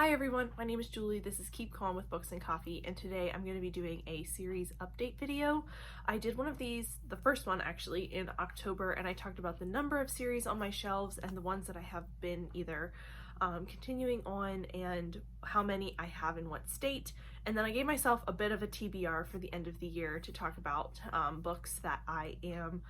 Hi everyone, my name is Julie. This is Keep Calm with Books and Coffee, and today I'm going to be doing a series update video. I did one of these, the first one actually, in October, and I talked about the number of series on my shelves and the ones that I have been either continuing on and how many I have in what state. And then I gave myself a bit of a TBR for the end of the year to talk about books that I am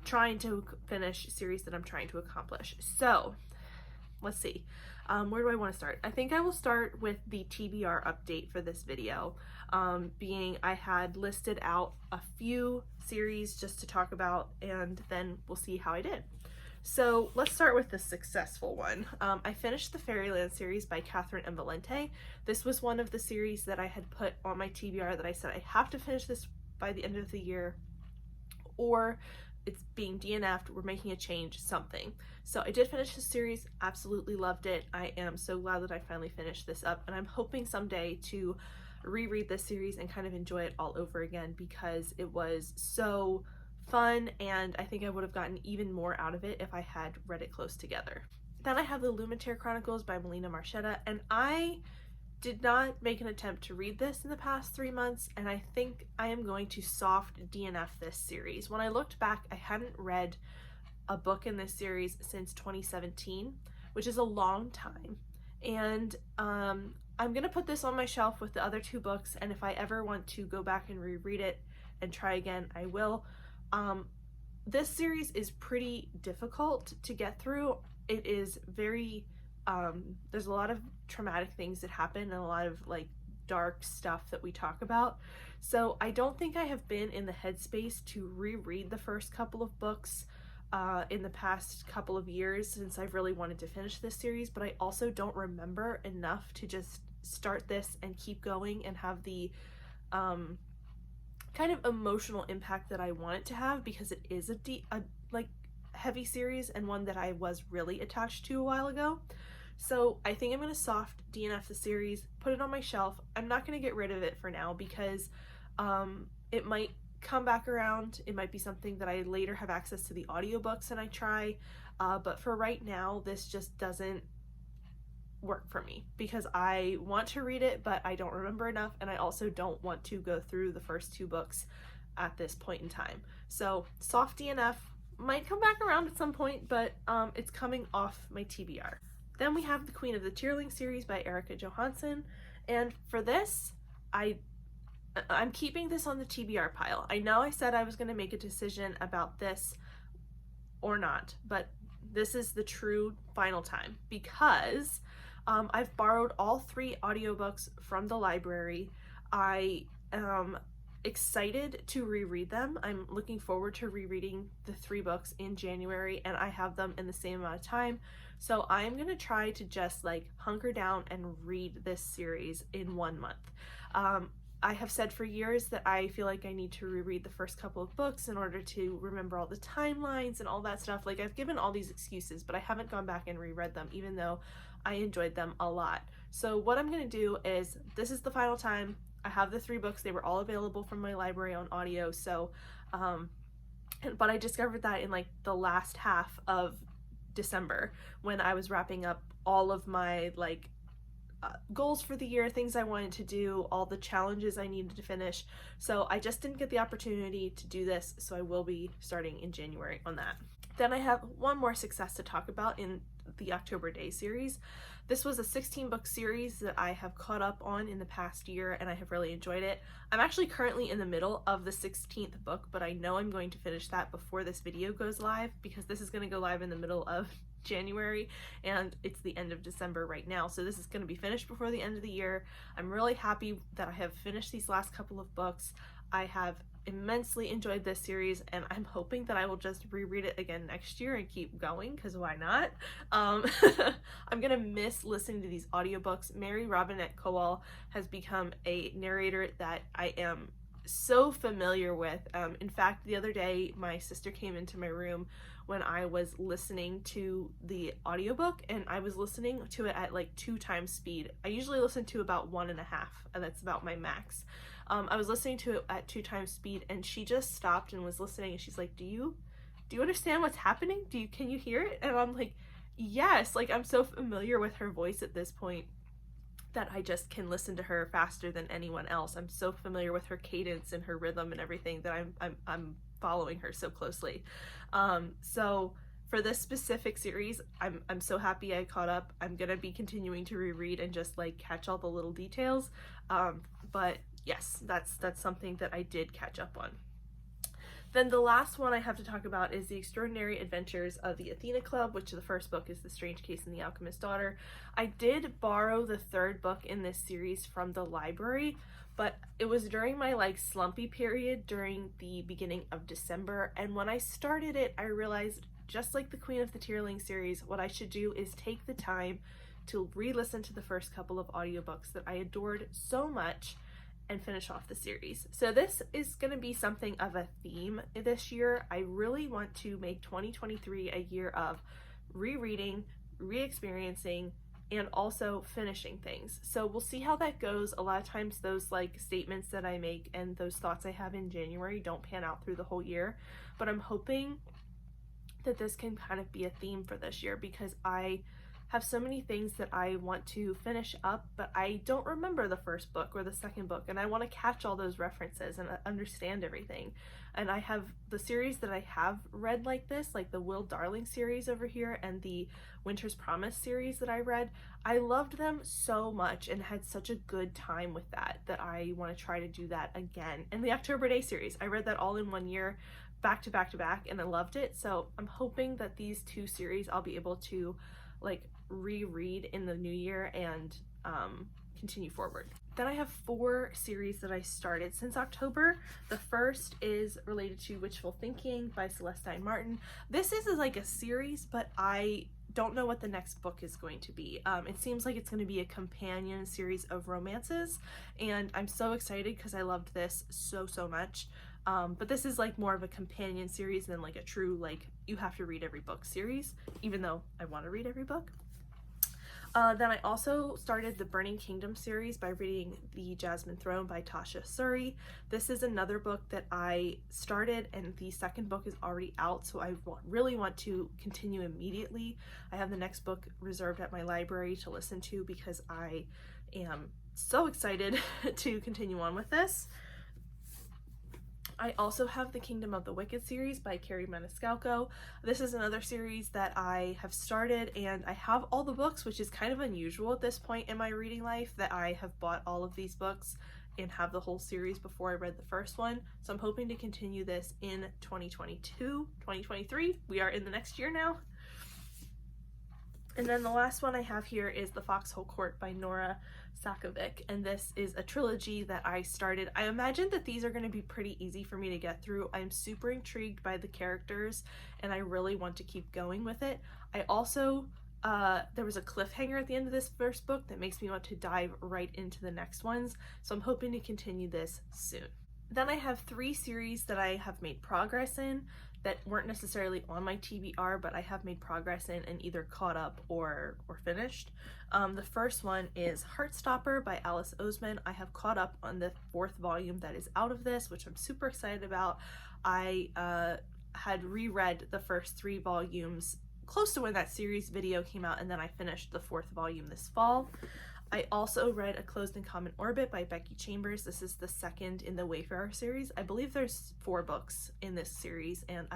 trying to finish, series that I'm trying to accomplish. So let's see. Where do I want to start? I think I will start with the TBR update for this video, being I had listed out a few series just to talk about, and then we'll see how I did. So let's start with the successful one. I finished the Fairyland series by Catherynne M. Valente. This was one of the series that I had put on my TBR that I said I have to finish this by the end of the year, or it's being DNF'd, we're making a change, something. So I did finish the series, absolutely loved it. I am so glad that I finally finished this up, and I'm hoping someday to reread this series and kind of enjoy it all over again because it was so fun, and I think I would have gotten even more out of it if I had read it close together. Then I have the Lumitere Chronicles by Melina Marchetta, and I did not make an attempt to read this in the past 3 months, and I think I am going to soft DNF this series. When I looked back, I hadn't read a book in this series since 2017, which is a long time, and I'm gonna put this on my shelf with the other two books, and if I ever want to go back and reread it and try again, I will. This series is pretty difficult to get through. It is very there's a lot of traumatic things that happen and a lot of like dark stuff that we talk about. So I don't think I have been in the headspace to reread the first couple of books in the past couple of years since I've really wanted to finish this series, but I also don't remember enough to just start this and keep going and have the kind of emotional impact that I want it to have, because it is a like heavy series and one that I was really attached to a while ago. So I think I'm going to soft DNF the series, put it on my shelf. I'm not going to get rid of it for now because it might come back around. It might be something that I later have access to the audiobooks and I try, but for right now this just doesn't work for me because I want to read it but I don't remember enough, and I also don't want to go through the first two books at this point in time. So soft DNF, might come back around at some point, but it's coming off my TBR. Then we have the Queen of the Tearling series by Erica Johansson, and for this, I'm keeping this on the TBR pile. I know I said I was going to make a decision about this or not, but this is the true final time because I've borrowed all 3 audiobooks from the library. I am excited to reread them. I'm looking forward to rereading the 3 books in January, and I have them in the same amount of time. So I'm gonna try to just like hunker down and read this series in 1 month. I have said for years that I feel like I need to reread the first couple of books in order to remember all the timelines and all that stuff. Like, I've given all these excuses, but I haven't gone back and reread them, even though I enjoyed them a lot. So what I'm gonna do is, this is the final time. I have the 3 books. They were all available from my library on audio. So, but I discovered that in like the last half of December when I was wrapping up all of my like goals for the year, things I wanted to do, all the challenges I needed to finish. So I just didn't get the opportunity to do this. So I will be starting in January on that. Then I have one more success to talk about in the October Days series. This was a 16-book series that I have caught up on in the past year, and I have really enjoyed it. I'm actually currently in the middle of the 16th book, but I know I'm going to finish that before this video goes live because this is going to go live in the middle of January and it's the end of December right now, so this is going to be finished before the end of the year. I'm really happy that I have finished these last couple of books. I have immensely enjoyed this series, and I'm hoping that I will just reread it again next year and keep going, because why not? I'm gonna miss listening to these audiobooks. Mary Robinette Kowal has become a narrator that I am so familiar with. In fact, the other day my sister came into my room when I was listening to the audiobook, and I was listening to it at like 2 times speed. I usually listen to about 1.5, and that's about my max. I was listening to it at 2 times speed, and she just stopped and was listening, and she's like, do you understand what's happening? Can you hear it? And I'm like, yes, like I'm so familiar with her voice at this point. that I just can listen to her faster than anyone else. I'm so familiar with her cadence and her rhythm and everything that I'm following her so closely. So for this specific series, I'm so happy I caught up. I'm gonna be continuing to reread and just like catch all the little details. But yes, that's something that I did catch up on. Then the last one I have to talk about is The Extraordinary Adventures of the Athena Club, which the first book is The Strange Case in the Alchemist's Daughter. I did borrow the third book in this series from the library, but it was during my like slumpy period during the beginning of December, and when I started it, I realized, just like the Queen of the Tearling series, what I should do is take the time to re-listen to the first couple of audiobooks that I adored so much and finish off the series. So this is going to be something of a theme this year. I really want to make 2023 a year of rereading, re-experiencing, and also finishing things. So we'll see how that goes. A lot of times those like statements that I make and those thoughts I have in January don't pan out through the whole year, but I'm hoping that this can kind of be a theme for this year, because I have so many things that I want to finish up, but I don't remember the first book or the second book, and I want to catch all those references and understand everything. And I have the series that I have read like this, like the Will Darling series over here and the Winter's Promise series that I read. I loved them so much and had such a good time with that I want to try to do that again. And the October Daye series, I read that all in one year, back to back to back, and I loved it. So I'm hoping that these two series I'll be able to like reread in the new year and continue forward. Then I have 4 series that I started since October. The first is related to Witchful Thinking by Celestine Martin. This is like a series, but I don't know what the next book is going to be. It seems like it's going to be a companion series of romances, and I'm so excited because I loved this so much. But this is like more of a companion series than like a true like you have to read every book series, even though I want to read every book. Then I also started the Burning Kingdom series by reading The Jasmine Throne by Tasha Suri. This is another book that I started, and the second book is already out, so I really want to continue immediately. I have the next book reserved at my library to listen to because I am so excited to continue on with this. I also have the Kingdom of the Wicked series by Carrie Maniscalco. This is another series that I have started, and I have all the books, which is kind of unusual at this point in my reading life that I have bought all of these books and have the whole series before I read the first one. So I'm hoping to continue this in 2022, 2023. We are in the next year now. And then the last one I have here is The Foxhole Court by Nora Sakavic, and this is a trilogy that I started. I imagine that these are going to be pretty easy for me to get through. I'm super intrigued by the characters, and I really want to keep going with it. I also, there was a cliffhanger at the end of this first book that makes me want to dive right into the next ones, so I'm hoping to continue this soon. Then I have 3 series that I have made progress in that weren't necessarily on my TBR, but I have made progress in and either caught up or finished. The first one is Heartstopper by Alice Oseman. I have caught up on the 4th volume that is out of this, which I'm super excited about. I had reread the first 3 volumes close to when that series video came out, and then I finished the 4th volume this fall. I also read A Closed and Common Orbit by Becky Chambers. This is the second in the Wayfarer series. I believe there's 4 books in this series, and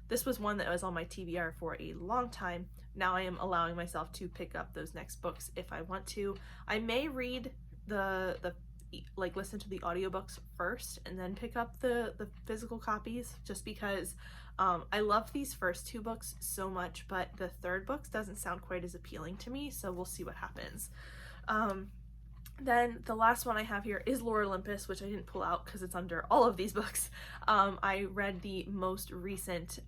this was one that was on my TBR for a long time. Now I am allowing myself to pick up those next books if I want to. I may read listen to the audiobooks first and then pick up the physical copies, just because I love these first 2 books so much, but the third book doesn't sound quite as appealing to me, so we'll see what happens. Then the last one I have here is Lore Olympus, which I didn't pull out because it's under all of these books. I read the most recent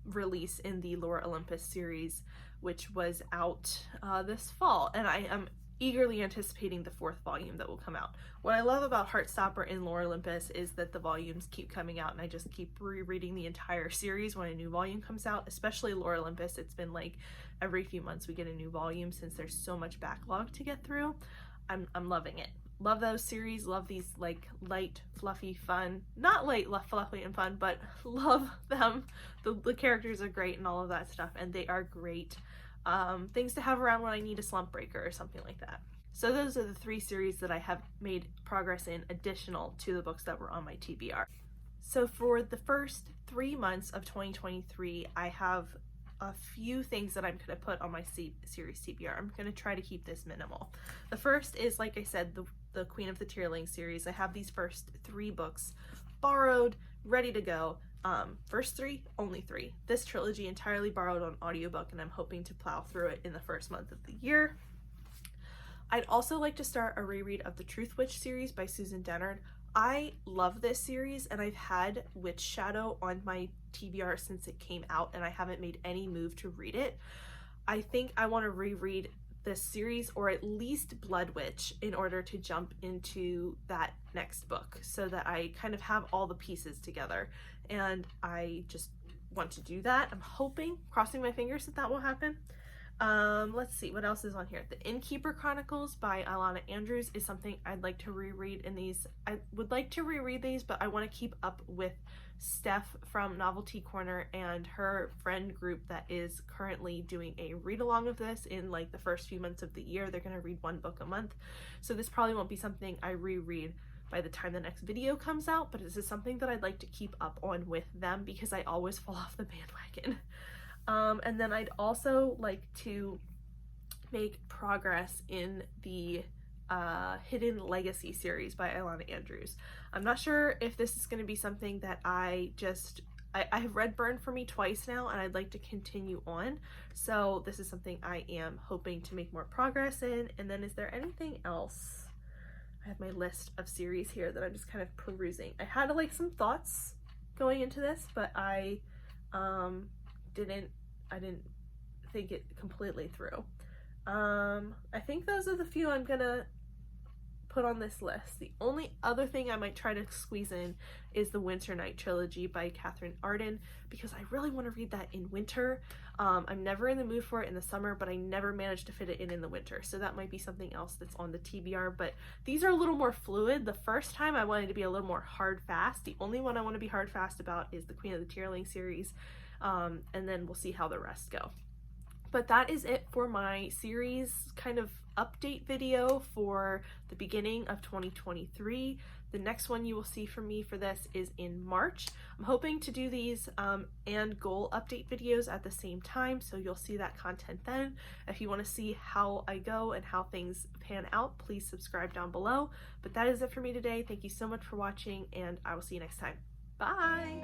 release in the Lore Olympus series, which was out this fall, and I am eagerly anticipating the 4th volume that will come out. What I love about Heartstopper and Lore Olympus is that the volumes keep coming out, and I just keep rereading the entire series when a new volume comes out, especially Lore Olympus. It's been like every few months we get a new volume since there's so much backlog to get through. I'm loving it. Love those series, love these like light, fluffy, fun, not light, fluffy and fun, but love them. The characters are great and all of that stuff, and they are great things to have around when I need a slump breaker or something like that. So those are the 3 series that I have made progress in, additional to the books that were on my TBR. So for the first 3 months of 2023, I have a few things that I'm going to put on my series TBR. I'm going to try to keep this minimal. The first is, like I said, the Queen of the Tearling series. I have these first 3 books borrowed, ready to go. First 3, only 3. This trilogy entirely borrowed on audiobook, and I'm hoping to plow through it in the first month of the year. I'd also like to start a reread of the Truth Witch series by Susan Dennard. I love this series, and I've had Witch Shadow on my TBR since it came out, and I haven't made any move to read it. I think I want to reread this series, or at least Blood Witch, in order to jump into that next book so that I kind of have all the pieces together, and I just want to do that. I'm hoping, crossing my fingers, that will happen. Let's see, what else is on here? The Innkeeper Chronicles by Ilana Andrews is something I'd like to reread in these. I would like to reread these, but I want to keep up with Steph from Novelty Corner and her friend group that is currently doing a read-along of this in like the first few months of the year. They're going to read 1 book a month. So this probably won't be something I reread by the time the next video comes out, but this is something that I'd like to keep up on with them because I always fall off the bandwagon. And then I'd also like to make progress in the Hidden Legacy series by Ilana Andrews. I'm not sure if this is going to be something that I have read Burn for Me twice now, and I'd like to continue on. So this is something I am hoping to make more progress in. And then is there anything else? I have my list of series here that I'm just kind of perusing. I had like some thoughts going into this, but I didn't think it completely through. I think those are the few I'm gonna put on this list. The only other thing I might try to squeeze in is the Winter Night trilogy by Catherine Arden, because I really want to read that in winter. I'm never in the mood for it in the summer, but I never managed to fit it in the winter, so that might be something else that's on the TBR. But these are a little more fluid. The first time I wanted to be a little more hard fast. The only one I want to be hard fast about is the Queen of the Tearling series, and then we'll see how the rest go. But that is it for my series kind of update video for the beginning of 2023. The next one you will see from me for this is in March. I'm hoping to do these and goal update videos at the same time, so you'll see that content then. If you want to see how I go and how things pan out, please subscribe down below. But that is it for me today. Thank you so much for watching, and I will see you next time. Bye!